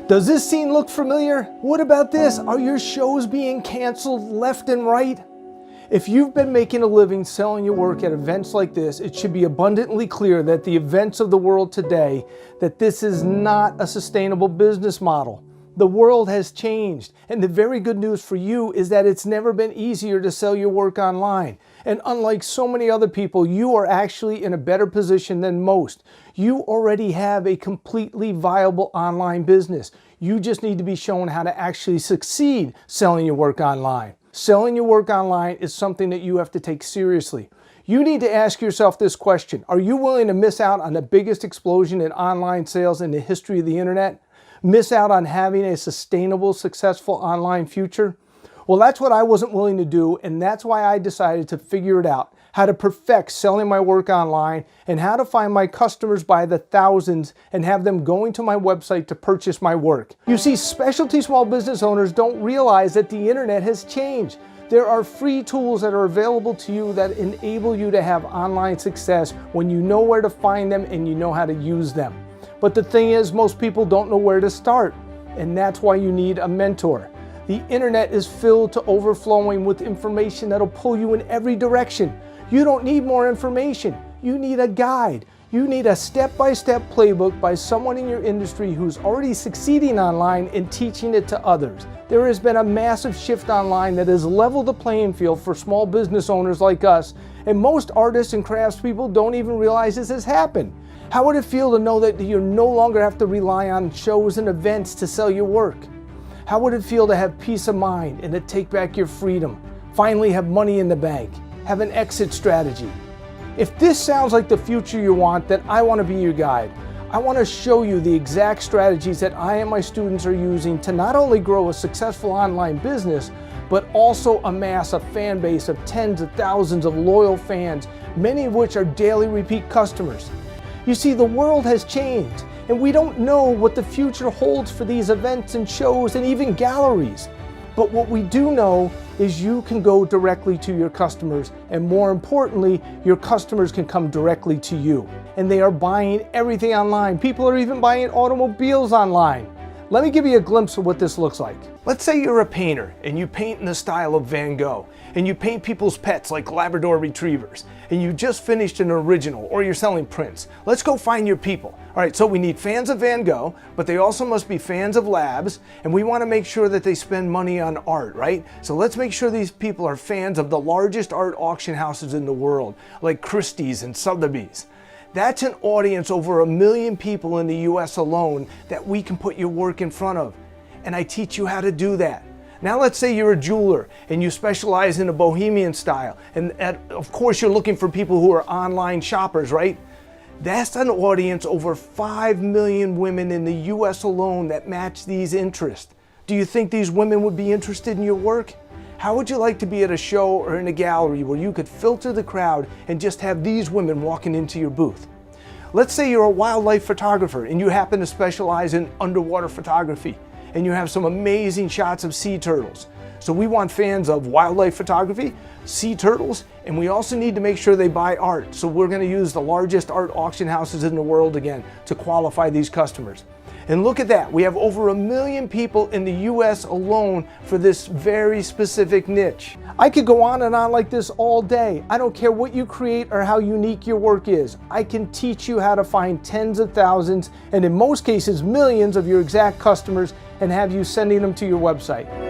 Does this scene look familiar? What about this? Are your shows being canceled left and right? If you've been making a living selling your work at events like this, it should be abundantly clear that the events of the world today, that this is not a sustainable business model. The world has changed, and the very good news for you is that it's never been easier to sell your work online. And unlike so many other people, you are actually in a better position than most. You already have a completely viable online business. You just need to be shown how to actually succeed selling your work online. Selling your work online is something that you have to take seriously. You need to ask yourself this question: are you willing to miss out on the biggest explosion in online sales in the history of the internet? Miss out on having a sustainable, successful online future? Well, that's what I wasn't willing to do, and that's why I decided to figure it out, how to perfect selling my work online and how to find my customers by the thousands and have them going to my website to purchase my work. You see, specialty small business owners don't realize that the internet has changed. There are free tools that are available to you that enable you to have online success when you know where to find them and you know how to use them. But the thing is, most people don't know where to start, and that's why you need a mentor. The internet is filled to overflowing with information that'll pull you in every direction. You don't need more information. You need a guide. You need a step-by-step playbook by someone in your industry who's already succeeding online and teaching it to others. There has been a massive shift online that has leveled the playing field for small business owners like us, and most artists and craftspeople don't even realize this has happened. How would it feel to know that you no longer have to rely on shows and events to sell your work? How would it feel to have peace of mind and to take back your freedom? Finally have money in the bank, have an exit strategy. If this sounds like the future you want, then I want to be your guide. I want to show you the exact strategies that I and my students are using to not only grow a successful online business, but also amass a fan base of tens of thousands of loyal fans, many of which are daily repeat customers. You see, the world has changed, and we don't know what the future holds for these events and shows and even galleries. But what we do know is you can go directly to your customers, and more importantly, your customers can come directly to you. And they are buying everything online. People are even buying automobiles online. Let me give you a glimpse of what this looks like. Let's say you're a painter and you paint in the style of Van Gogh, and you paint people's pets like Labrador retrievers, and you just finished an original, or you're selling prints. Let's go find your people. All right, so we need fans of Van Gogh, but they also must be fans of labs, and we want to make sure that they spend money on art, right? So let's make sure these people are fans of the largest art auction houses in the world, like Christie's and Sotheby's. That's an audience over 1 million people in the US alone that we can put your work in front of. And I teach you how to do that. Now let's say you're a jeweler and you specialize in a bohemian style. And of course you're looking for people who are online shoppers, right? That's an audience over 5 million women in the US alone that match these interests. Do you think these women would be interested in your work? How would you like to be at a show or in a gallery where you could filter the crowd and just have these women walking into your booth? Let's say you're a wildlife photographer and you happen to specialize in underwater photography, and you have some amazing shots of sea turtles. So we want fans of wildlife photography, sea turtles, and we also need to make sure they buy art. So we're going to use the largest art auction houses in the world again to qualify these customers. And look at that, we have over 1 million people in the US alone for this very specific niche. I could go on and on like this all day. I don't care what you create or how unique your work is. I can teach you how to find tens of thousands, and in most cases millions, of your exact customers and have you sending them to your website.